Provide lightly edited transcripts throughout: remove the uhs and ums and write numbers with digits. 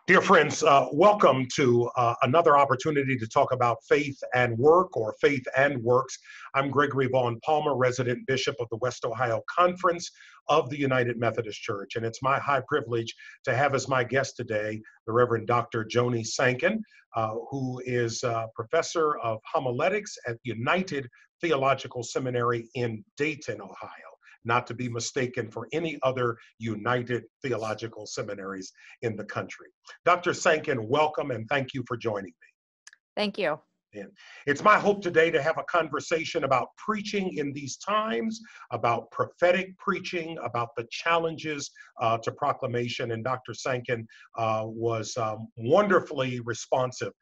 Dear friends, welcome to another opportunity to talk about faith and work, or faith and works. I'm Gregory V. Palmer, resident bishop of the West Ohio Conference of the United Methodist Church. And it's my high privilege to have as my guest today the Reverend Dr. Joni Sancken, who is Professor of Homiletics at United Theological Seminary in Dayton, Ohio, not to be mistaken for any other United Theological Seminaries in the country. Dr. Sancken, welcome and thank you for joining me. Thank you. And it's my hope today to have a conversation about preaching in these times, about prophetic preaching, about the challenges to proclamation. And Dr. Sancken was wonderfully responsive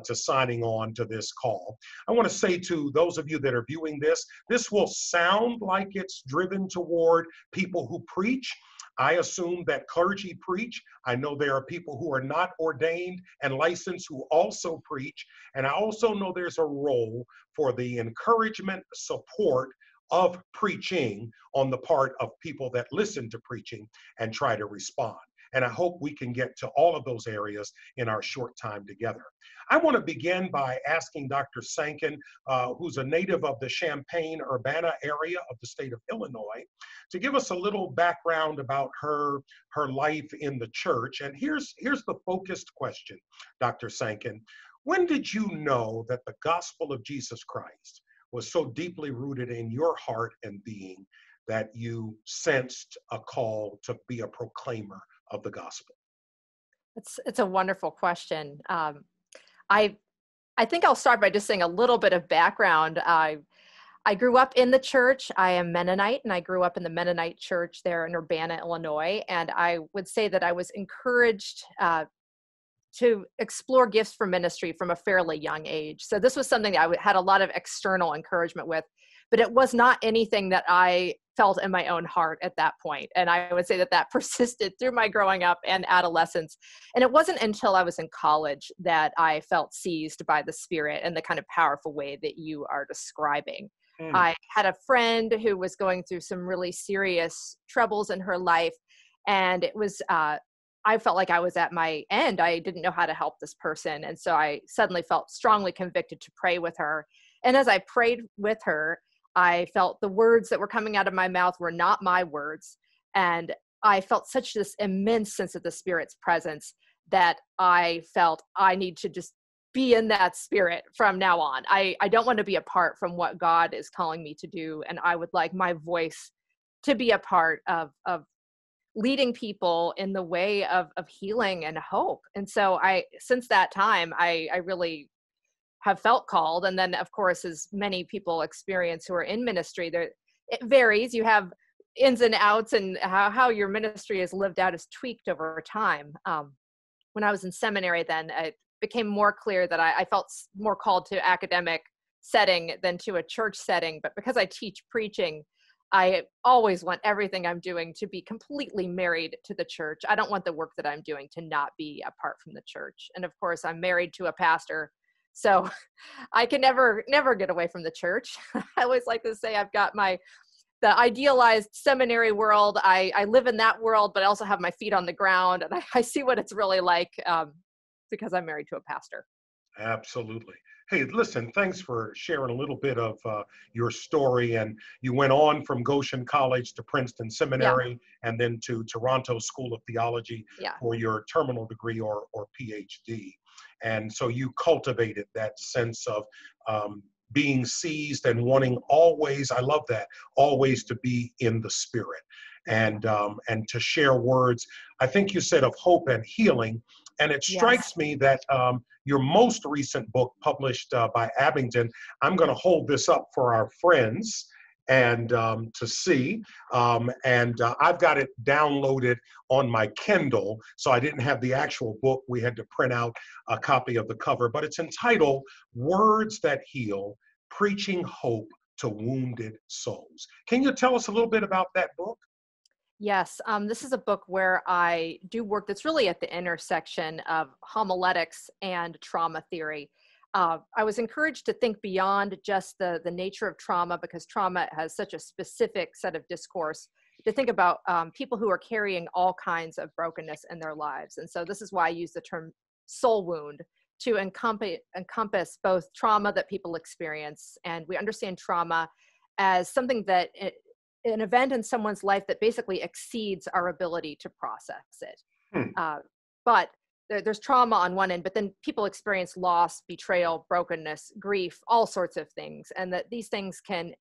to signing on to this call. I want to say to those of you that are viewing this, this will sound like it's driven toward people who preach. I assume that clergy preach. I know there are people who are not ordained and licensed who also preach. And I also know there's a role for the encouragement, support of preaching on the part of people that listen to preaching and try to respond. And I hope we can get to all of those areas in our short time together. I want to begin by asking Dr. Sancken, who's a native of the Champaign-Urbana area of the state of Illinois, to give us a little background about her life in the church. And here's the focused question, Dr. Sancken. When did you know that the gospel of Jesus Christ was so deeply rooted in your heart and being that you sensed a call to be a proclaimer of the gospel? It's a wonderful question. I think I'll start by just saying a little bit of background. I grew up in the church. I am Mennonite, and I grew up in the Mennonite church there in Urbana, Illinois. And I would say that I was encouraged to explore gifts for ministry from a fairly young age. So this was something that I had a lot of external encouragement with, but it was not anything that I felt in my own heart at that point. And I would say that that persisted through my growing up and adolescence. And it wasn't until I was in college that I felt seized by the Spirit in the kind of powerful way that you are describing. I had a friend who was going through some really serious troubles in her life. And it was, I felt like I was at my end. I didn't know how to help this person. And so I suddenly felt strongly convicted to pray with her. And as I prayed with her, I felt the words that were coming out of my mouth were not my words. And I felt such this immense sense of the Spirit's presence that I felt I need to just be in that Spirit from now on. I don't want to be apart from what God is calling me to do. And I would like my voice to be a part of leading people in the way of healing and hope. And so since that time, I really have felt called. And then, of course, as many people experience who are in ministry, it varies. You have ins and outs, and how your ministry is lived out is tweaked over time. When I was in seminary, then it became more clear that I felt more called to academic setting than to a church setting. But because I teach preaching, I always want everything I'm doing to be completely married to the church. I don't want the work that I'm doing to not be apart from the church. And of course, I'm married to a pastor, so I can never get away from the church. I always like to say I've got the idealized seminary world. I live in that world, but I also have my feet on the ground, and I see what it's really like because I'm married to a pastor. Absolutely. Hey, listen, thanks for sharing a little bit of your story. And you went on from Goshen College to Princeton Seminary, and then to Toronto School of Theology for your terminal degree or PhD. And so you cultivated that sense of being seized and wanting always, I love that, always to be in the Spirit and to share words, I think you said, of hope and healing. And it strikes me that your most recent book published by Abingdon, I'm going to hold this up for our friends and to see. I've got it downloaded on my Kindle, so I didn't have the actual book. We had to print out a copy of the cover, but it's entitled Words That Heal, Preaching Hope to Wounded Souls. Can you tell us a little bit about that book? Yes, this is a book where I do work that's really at the intersection of homiletics and trauma theory. I was encouraged to think beyond just the nature of trauma, because trauma has such a specific set of discourse to think about people who are carrying all kinds of brokenness in their lives. And so this is why I use the term soul wound to encompass both trauma that people experience. And we understand trauma as something that an event in someone's life that basically exceeds our ability to process it. But there's trauma on one end, but then people experience loss, betrayal, brokenness, grief, all sorts of things. And that these things can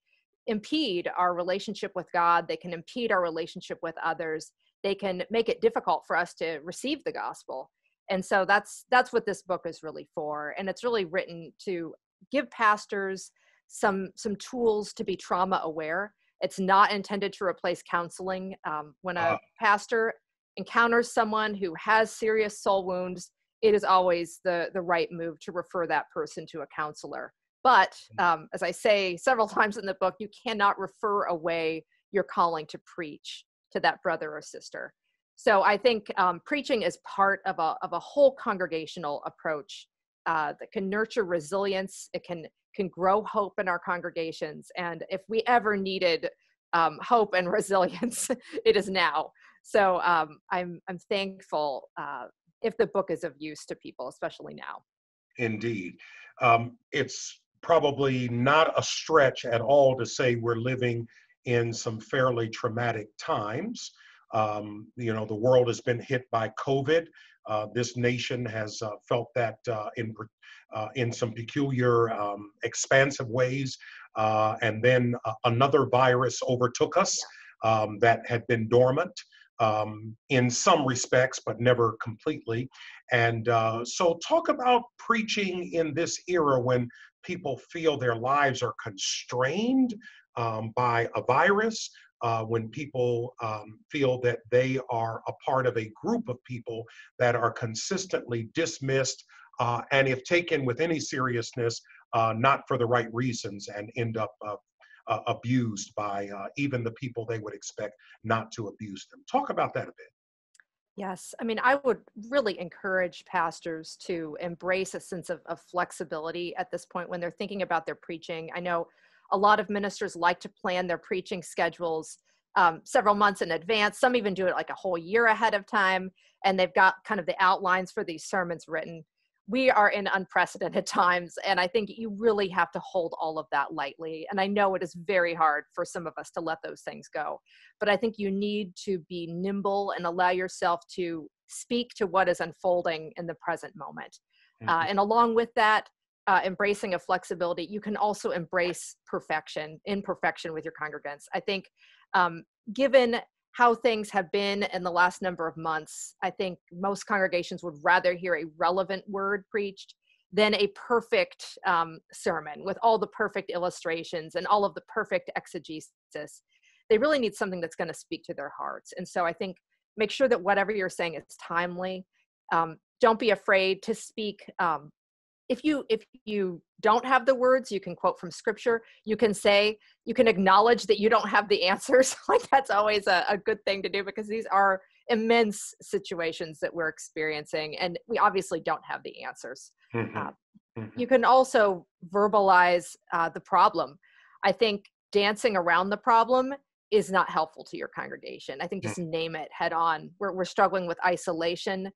impede our relationship with God. They can impede our relationship with others. They can make it difficult for us to receive the gospel. And so that's what this book is really for. And it's really written to give pastors some tools to be trauma aware. It's not intended to replace counseling. When a pastor encounters someone who has serious soul wounds, it is always the right move to refer that person to a counselor. But as I say several times in the book, you cannot refer away your calling to preach to that brother or sister. So I think preaching is part of a whole congregational approach that can nurture resilience. It can grow hope in our congregations. And if we ever needed hope and resilience, it is now. So I'm thankful if the book is of use to people, especially now. Indeed. It's probably not a stretch at all to say we're living in some fairly traumatic times. The world has been hit by COVID. This nation has felt that in some peculiar, expansive ways. And then another virus overtook us that had been dormant in some respects, but never completely. And so talk about preaching in this era when people feel their lives are constrained by a virus, when people feel that they are a part of a group of people that are consistently dismissed and if taken with any seriousness, not for the right reasons, and end up abused by even the people they would expect not to abuse them. Talk about that a bit. Yes. I mean, I would really encourage pastors to embrace a sense of flexibility at this point when they're thinking about their preaching. I know a lot of ministers like to plan their preaching schedules several months in advance. Some even do it like a whole year ahead of time, and they've got kind of the outlines for these sermons written. We are in unprecedented times, and I think you really have to hold all of that lightly. And I know it is very hard for some of us to let those things go, but I think you need to be nimble and allow yourself to speak to what is unfolding in the present moment. And along with that, embracing of flexibility, you can also embrace imperfection with your congregants. I think given how things have been in the last number of months, I think most congregations would rather hear a relevant word preached than a perfect sermon with all the perfect illustrations and all of the perfect exegesis. They really need something that's going to speak to their hearts. And so I think make sure that whatever you're saying is timely. Don't be afraid to speak. If you don't have the words, you can quote from scripture. You can acknowledge that you don't have the answers. Like that's always a good thing to do, because these are immense situations that we're experiencing, and we obviously don't have the answers. You can also verbalize the problem. I think dancing around the problem is not helpful to your congregation. I think just name it head on. We're struggling with isolation.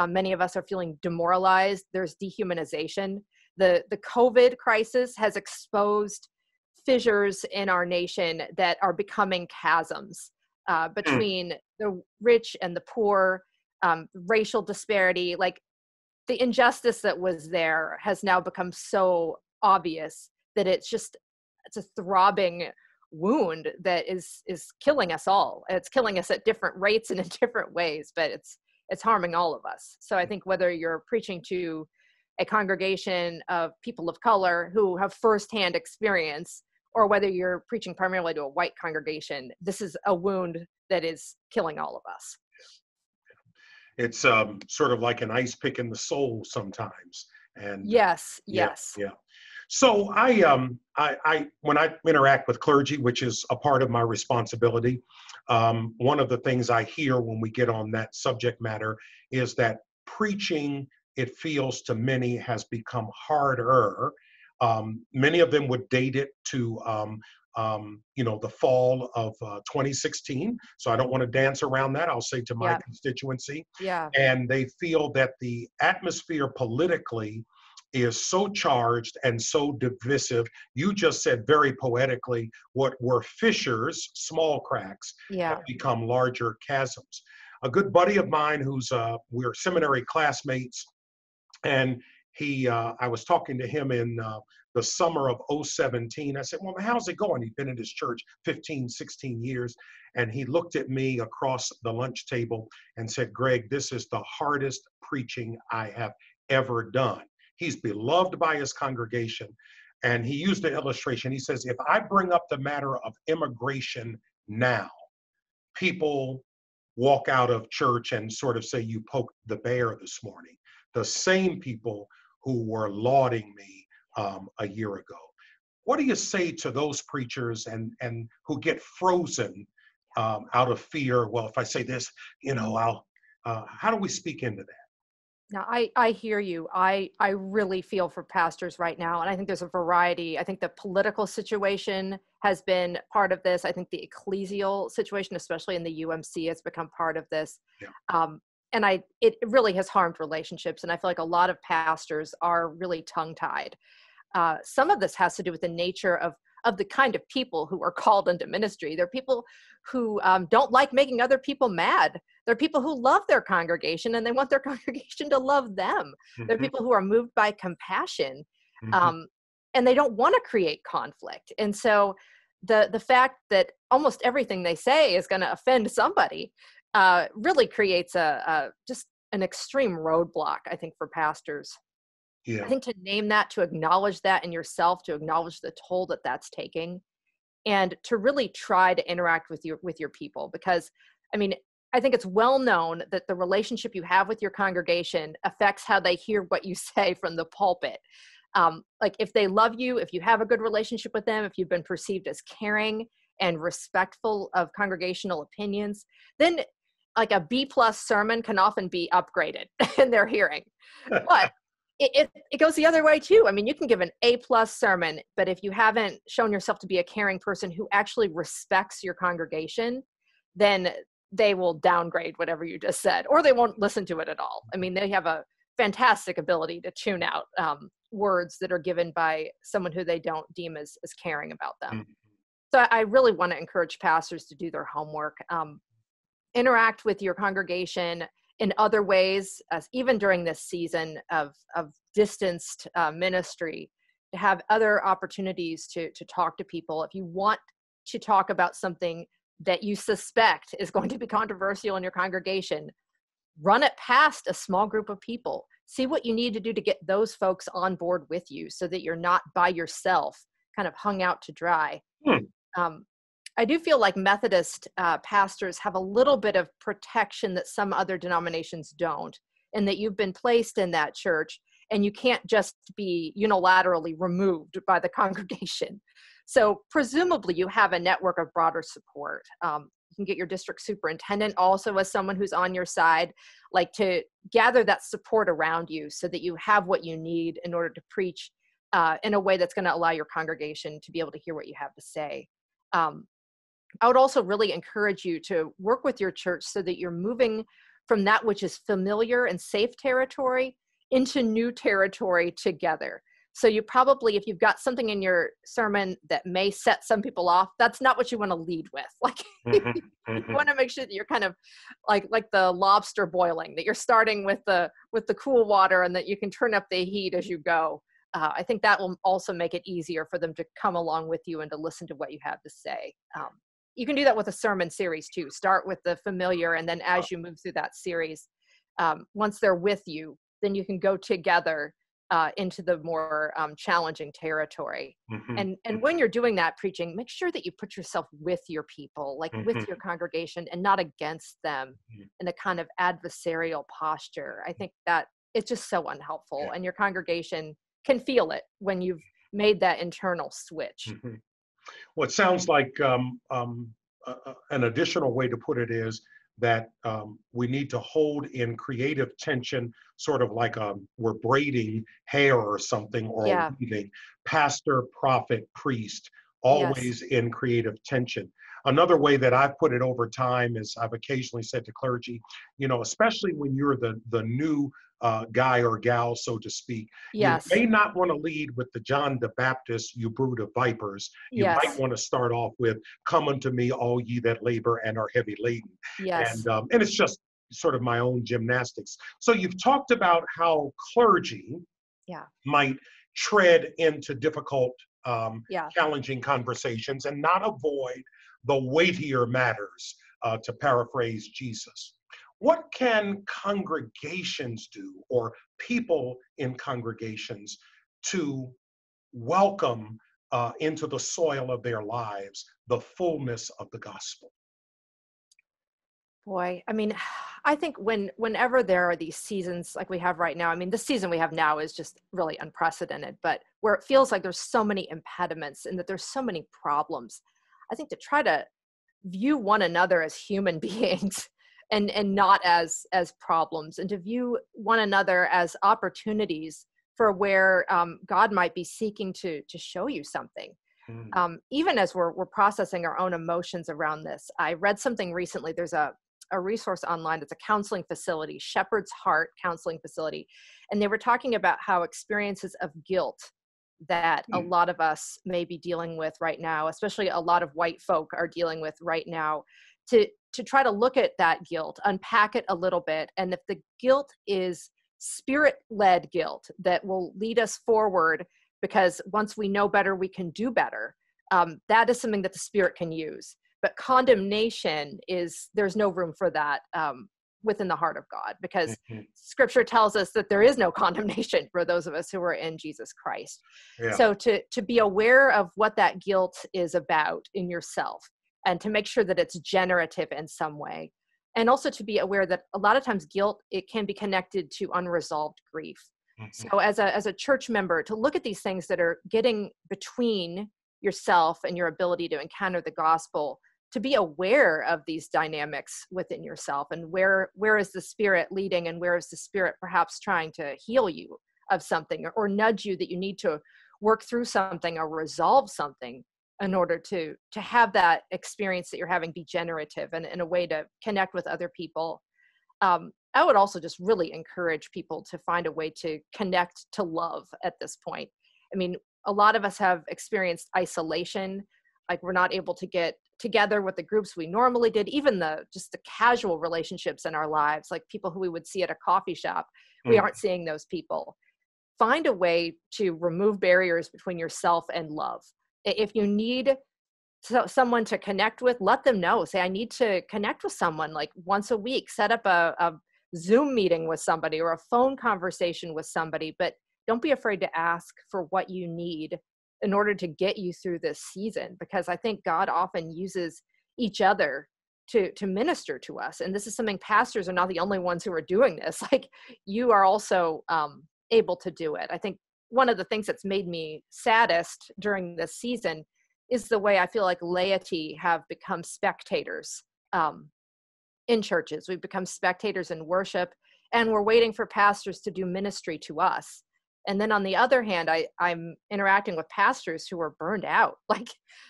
Many of us are feeling demoralized. There's dehumanization. The COVID crisis has exposed fissures in our nation that are becoming chasms between the rich and the poor, racial disparity. Like the injustice that was there has now become so obvious that it's a throbbing wound that is killing us all. It's killing us at different rates and in different ways, but it's harming all of us. So I think whether you're preaching to a congregation of people of color who have firsthand experience, or whether you're preaching primarily to a white congregation, this is a wound that is killing all of us. It's sort of like an ice pick in the soul sometimes. And yes. Yeah. So I when I interact with clergy, which is a part of my responsibility, one of the things I hear when we get on that subject matter is that preaching, it feels to many, has become harder. Many of them would date it to the fall of 2016. So I don't want to dance around that. I'll say to my Yeah. constituency. Yeah. And they feel that the atmosphere politically is so charged and so divisive. You just said very poetically, what were fissures, small cracks, have Yeah. become larger chasms. A good buddy of mine we're seminary classmates, and I was talking to him in the summer of 2017. I said, well, how's it going? He'd been in his church 15, 16 years. And he looked at me across the lunch table and said, Greg, this is the hardest preaching I have ever done. He's beloved by his congregation. And he used an illustration. He says, if I bring up the matter of immigration now, people walk out of church and sort of say, you poked the bear this morning. The same people who were lauding me a year ago. What do you say to those preachers and who get frozen out of fear? Well, if I say this, how do we speak into that? Now, I hear you. I really feel for pastors right now. And I think there's a variety. I think the political situation has been part of this. I think the ecclesial situation, especially in the UMC, has become part of this. Yeah. And it really has harmed relationships. And I feel like a lot of pastors are really tongue-tied. Some of this has to do with the nature of the kind of people who are called into ministry. They're people who don't like making other people mad. They're people who love their congregation and they want their congregation to love them. Mm-hmm. They're people who are moved by compassion, Mm-hmm. and they don't want to create conflict. And so the fact that almost everything they say is going to offend somebody really creates just an extreme roadblock, I think, for pastors. Yeah. I think to name that, to acknowledge that in yourself, to acknowledge the toll that that's taking, and to really try to interact with your people. Because, I mean, I think it's well known that the relationship you have with your congregation affects how they hear what you say from the pulpit. Like if they love you, if you have a good relationship with them, if you've been perceived as caring and respectful of congregational opinions, then like a B+ sermon can often be upgraded in their hearing. But it goes the other way too. I mean, you can give an A+ sermon, but if you haven't shown yourself to be a caring person who actually respects your congregation, then they will downgrade whatever you just said, or they won't listen to it at all. I mean, they have a fantastic ability to tune out words that are given by someone who they don't deem as caring about them. Mm-hmm. So I really want to encourage pastors to do their homework, interact with your congregation in other ways, even during this season of distanced ministry, to have other opportunities to talk to people. If you want to talk about something that you suspect is going to be controversial in your congregation, run it past a small group of people. See what you need to do to get those folks on board with you so that you're not by yourself, kind of hung out to dry. I do feel like Methodist pastors have a little bit of protection that some other denominations don't, and that you've been placed in that church and you can't just be unilaterally removed by the congregation. So presumably you have a network of broader support. You can get your district superintendent also as someone who's on your side, like to gather that support around you so that you have what you need in order to preach in a way that's going to allow your congregation to be able to hear what you have to say. I would also really encourage you to work with your church so that you're moving from that which is familiar and safe territory into new territory together. So you probably, if you've got something in your sermon that may set some people off, that's not what you want to lead with. Like you want to make sure that you're kind of like the lobster boiling, that you're starting with the cool water and that you can turn up the heat as you go. I think that will also make it easier for them to come along with you and to listen to what you have to say. You can do that with a sermon series too. Start with the familiar, and then as you move through that series, once they're with you, then you can go together into the more challenging territory. Mm-hmm. And when you're doing that preaching, make sure that you put yourself with your people, like with your congregation, and not against them in a kind of adversarial posture. I think that it's just so unhelpful, and your congregation can feel it when you've made that internal switch. Mm-hmm. Well, it sounds like an additional way to put it is that we need to hold in creative tension, sort of like we're braiding hair or something, or weaving pastor, prophet, priest. Yes. always in creative tension. Another way that I've put it over time is I've occasionally said to clergy, especially when you're the new guy or gal, so to speak, you Yes. may not want to lead with the John the Baptist, you brood of vipers. You might Yes. want to start off with, come unto me, all ye that labor and are heavy laden. Yes. And it's just sort of my own gymnastics. So you've talked about how clergy Yeah. might tread into difficult, Yeah. challenging conversations and not avoid the weightier matters, to paraphrase Jesus. What can congregations do, or people in congregations, to welcome into the soil of their lives the fullness of the gospel? Boy, I mean, I think whenever there are these seasons like we have right now, I mean, the season we have now is just really unprecedented, but where it feels like there's so many impediments and that there's so many problems, I think to try to view one another as human beings and not as problems, and to view one another as opportunities for where God might be seeking to show you something. Mm. Even as we're processing our own emotions around this, I read something recently. There's a resource online that's a counseling facility, Shepherd's Heart Counseling Facility. And they were talking about how experiences of guilt that a lot of us may be dealing with right now, especially a lot of white folk are dealing with right now, to try to look at that guilt, unpack it a little bit. And if the guilt is spirit-led guilt that will lead us forward, because once we know better, we can do better, that is something that the Spirit can use. But condemnation there's no room for that within the heart of God, because Mhm. Scripture tells us that there is no condemnation for those of us who are in Jesus Christ. Yeah. So to be aware of what that guilt is about in yourself, and to make sure that it's generative in some way, and also to be aware that a lot of times guilt, it can be connected to unresolved grief. Mhm. So as a church member, to look at these things that are getting between yourself and your ability to encounter the gospel, to be aware of these dynamics within yourself, and where is the Spirit leading, and where is the Spirit perhaps trying to heal you of something, or nudge you that you need to work through something or resolve something in order to have that experience that you're having be generative and in a way to connect with other people. I would also just really encourage people to find a way to connect to love at this point. I mean, a lot of us have experienced isolation, like we're not able to get together with the groups we normally did, even just the casual relationships in our lives, like people who we would see at a coffee shop. We Mm. aren't seeing those people. Find a way to remove barriers between yourself and love. If you need someone to connect with, let them know. Say, I need to connect with someone like once a week. Set up a Zoom meeting with somebody or a phone conversation with somebody, but don't be afraid to ask for what you need in order to get you through this season, because I think God often uses each other to minister to us. And this is something pastors are not the only ones who are doing this. Like, you are also able to do it. I think one of the things that's made me saddest during this season is the way I feel like laity have become spectators in churches. We've become spectators in worship, and we're waiting for pastors to do ministry to us. And then on the other hand, I'm interacting with pastors who are burned out. Like,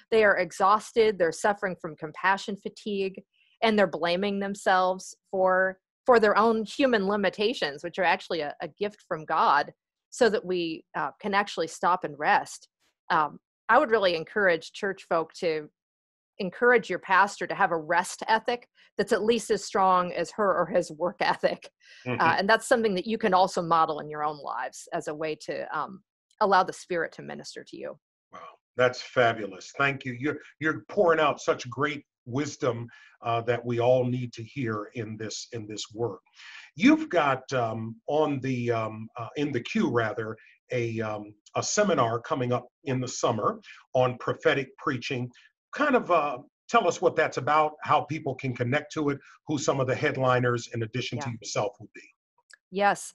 they are exhausted, they're suffering from compassion fatigue, and they're blaming themselves for their own human limitations, which are actually a gift from God, so that we can actually stop and rest. I would really encourage church folk to encourage your pastor to have a rest ethic that's at least as strong as her or his work ethic. Mhm. And that's something that you can also model in your own lives as a way to allow the Spirit to minister to you. Wow, that's fabulous. Thank you. You're pouring out such great wisdom that we all need to hear in this work. You've got on the in the queue rather a seminar coming up in the summer on prophetic preaching. Kind of tell us what that's about, how people can connect to it, who some of the headliners in addition to Yeah. yourself will be. Yes.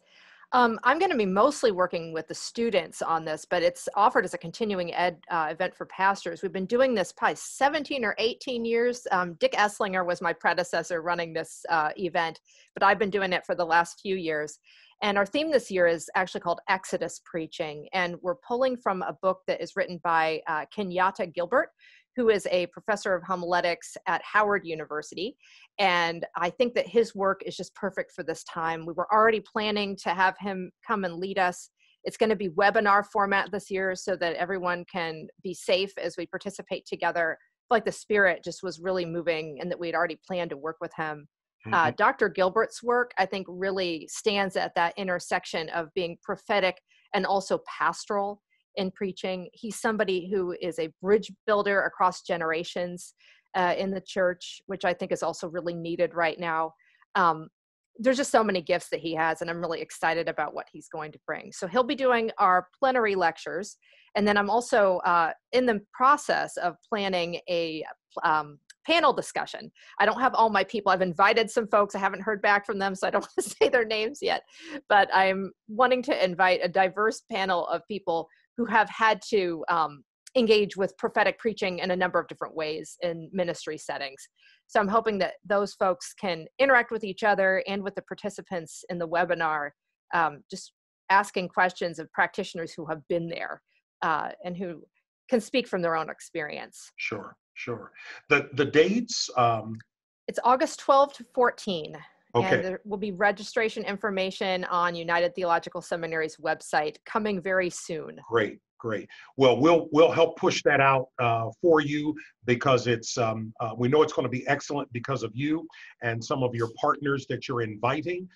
I'm going to be mostly working with the students on this, but it's offered as a continuing ed event for pastors. We've been doing this probably 17 or 18 years. Dick Esslinger was my predecessor running this event, but I've been doing it for the last few years. And our theme this year is actually called Exodus Preaching. And we're pulling from a book that is written by Kenyatta Gilbert, who is a professor of homiletics at Howard University. And I think that his work is just perfect for this time. We were already planning to have him come and lead us. It's going to be webinar format this year so that everyone can be safe as we participate together. Like the spirit just was really moving and that we had already planned to work with him. Dr. Gilbert's work, I think, really stands at that intersection of being prophetic and also pastoral in preaching. He's somebody who is a bridge builder across generations in the church, which I think is also really needed right now. There's just so many gifts that he has, and I'm really excited about what he's going to bring. So he'll be doing our plenary lectures, and then I'm also in the process of planning a panel discussion. I don't have all my people. I've invited some folks. I haven't heard back from them, so I don't want to say their names yet, but I'm wanting to invite a diverse panel of people who have had to engage with prophetic preaching in a number of different ways in ministry settings. So I'm hoping that those folks can interact with each other and with the participants in the webinar, just asking questions of practitioners who have been there and who can speak from their own experience. Sure, sure. The dates? It's August 12 to 14. Okay. And there will be registration information on United Theological Seminary's website coming very soon. Great, great. Well, we'll help push that out for you because it's we know it's going to be excellent because of you and some of your partners that you're inviting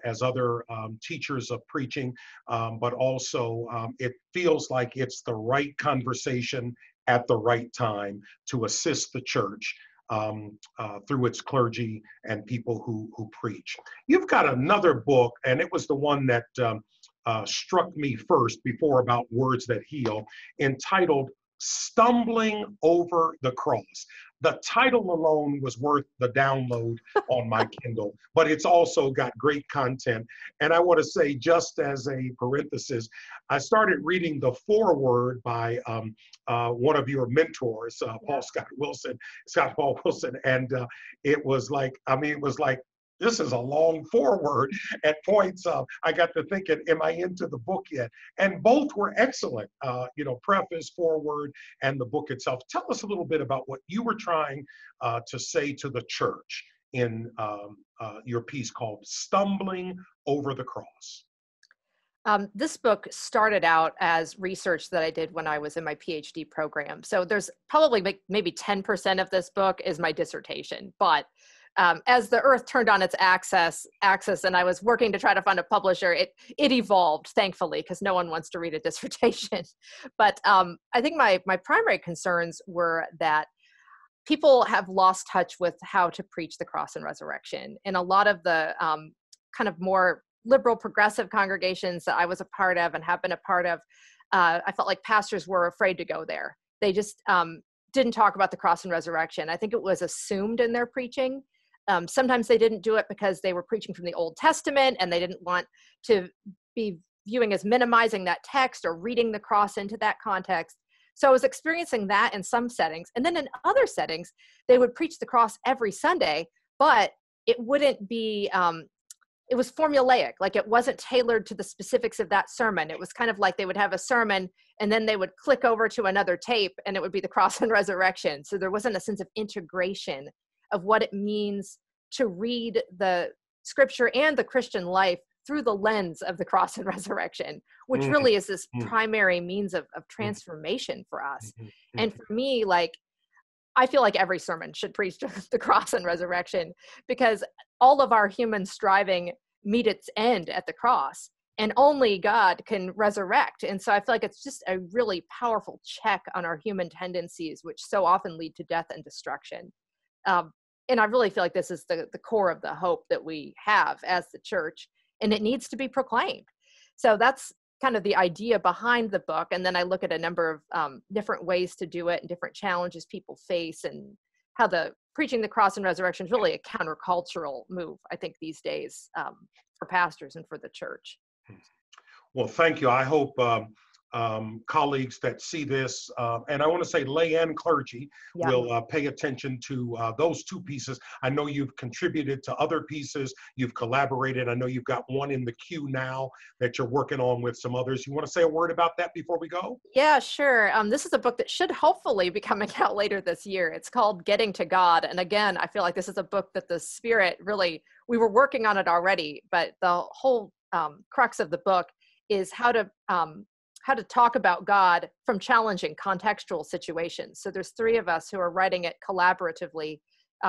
as other teachers of preaching, but also it feels like it's the right conversation at the right time to assist the church through its clergy and people who preach. You've got another book, and it was the one that struck me first before about Words That Heal, entitled Stumbling Over the Cross. The title alone was worth the download on my Kindle, but it's also got great content. And I want to say, just as a parenthesis, I started reading the foreword by one of your mentors, Scott Paul Wilson, and it was like, this is a long foreword at points. I got to thinking, am I into the book yet? And both were excellent, preface, foreword, and the book itself. Tell us a little bit about what you were trying to say to the church in your piece called Stumbling Over the Cross. This book started out as research that I did when I was in my PhD program. So there's probably maybe 10% of this book is my dissertation, but as the earth turned on its axis and I was working to try to find a publisher, it evolved, thankfully, because no one wants to read a dissertation. But I think my primary concerns were that people have lost touch with how to preach the cross and resurrection. In a lot of the kind of more liberal progressive congregations that I was a part of and have been a part of, I felt like pastors were afraid to go there. They just didn't talk about the cross and resurrection. I think it was assumed in their preaching. Sometimes they didn't do it because they were preaching from the Old Testament and they didn't want to be viewing as minimizing that text or reading the cross into that context. So I was experiencing that in some settings. And then in other settings, they would preach the cross every Sunday, but it wouldn't be, it was formulaic. Like it wasn't tailored to the specifics of that sermon. It was kind of like they would have a sermon and then they would click over to another tape and it would be the cross and resurrection. So there wasn't a sense of integration of what it means to read the scripture and the Christian life through the lens of the cross and resurrection, which really is this primary means of transformation for us. And for me, I feel like every sermon should preach the cross and resurrection because all of our human striving meet its end at the cross and only God can resurrect. And so I feel like it's just a really powerful check on our human tendencies, which so often lead to death and destruction. And I really feel like this is the core of the hope that we have as the church, and it needs to be proclaimed. So that's kind of the idea behind the book. And then I look at a number of different ways to do it and different challenges people face and how the preaching the cross and resurrection is really a countercultural move, I think, these days for pastors and for the church. Well, thank you. I hope colleagues that see this, and I want to say lay and clergy, Yeah. will pay attention to those two pieces. I know you've contributed to other pieces. You've collaborated. I know you've got one in the queue now that you're working on with some others. You want to say a word about that before we go? Yeah, sure. This is a book that should hopefully be coming out later this year. It's called Getting to God. And again, I feel like this is a book that the Spirit really, we were working on it already, but the whole crux of the book is how to talk about God from challenging contextual situations. So there's three of us who are writing it collaboratively.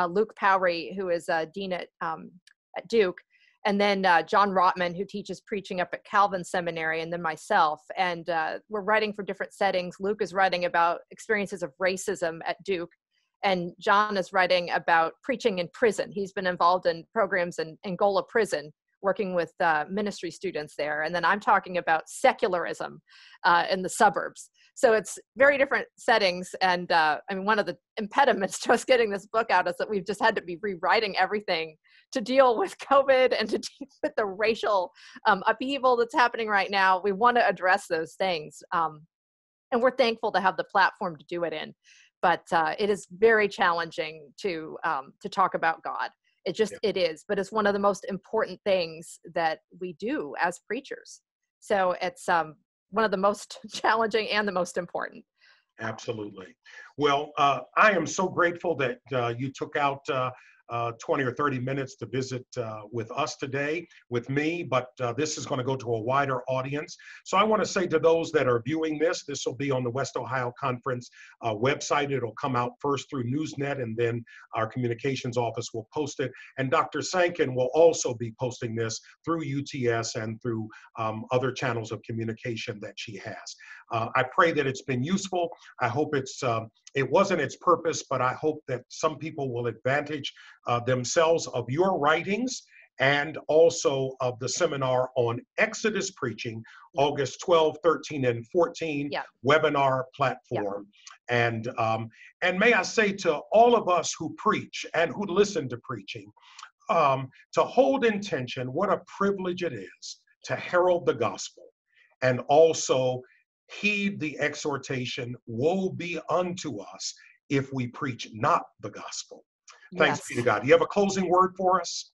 Luke Powery, who is a dean at Duke, and then John Rotman, who teaches preaching up at Calvin Seminary, and then myself. And we're writing for different settings. Luke is writing about experiences of racism at Duke, and John is writing about preaching in prison. He's been involved in programs in Angola prison, working with ministry students there. And then I'm talking about secularism in the suburbs. So it's very different settings. And I mean, one of the impediments to us getting this book out is that we've just had to be rewriting everything to deal with COVID and to deal with the racial upheaval that's happening right now. We want to address those things. And we're thankful to have the platform to do it in. But it is very challenging to talk about God. It is, but it's one of the most important things that we do as preachers. So it's one of the most challenging and the most important. Absolutely. Well, I am so grateful that you took out 20 or 30 minutes to visit with us today, with me, but this is going to go to a wider audience. So I want to say to those that are viewing this will be on the West Ohio Conference website. It'll come out first through Newsnet, and then our communications office will post it. And Dr. Sancken will also be posting this through UTS and through other channels of communication that she has. I pray that it's been useful. I hope it wasn't its purpose, but I hope that some people will advantage themselves of your writings and also of the seminar on Exodus preaching, August 12, 13, and 14 webinar platform. And may I say to all of us who preach and who listen to preaching, to hold intention, what a privilege it is to herald the gospel and also heed the exhortation, woe be unto us if we preach not the gospel. Thanks be to God. Do you have a closing word for us?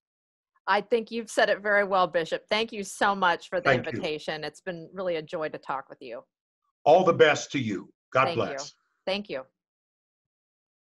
I think you've said it very well, Bishop. Thank you so much for the invitation. It's been really a joy to talk with you. All the best to you. God bless. Thank you.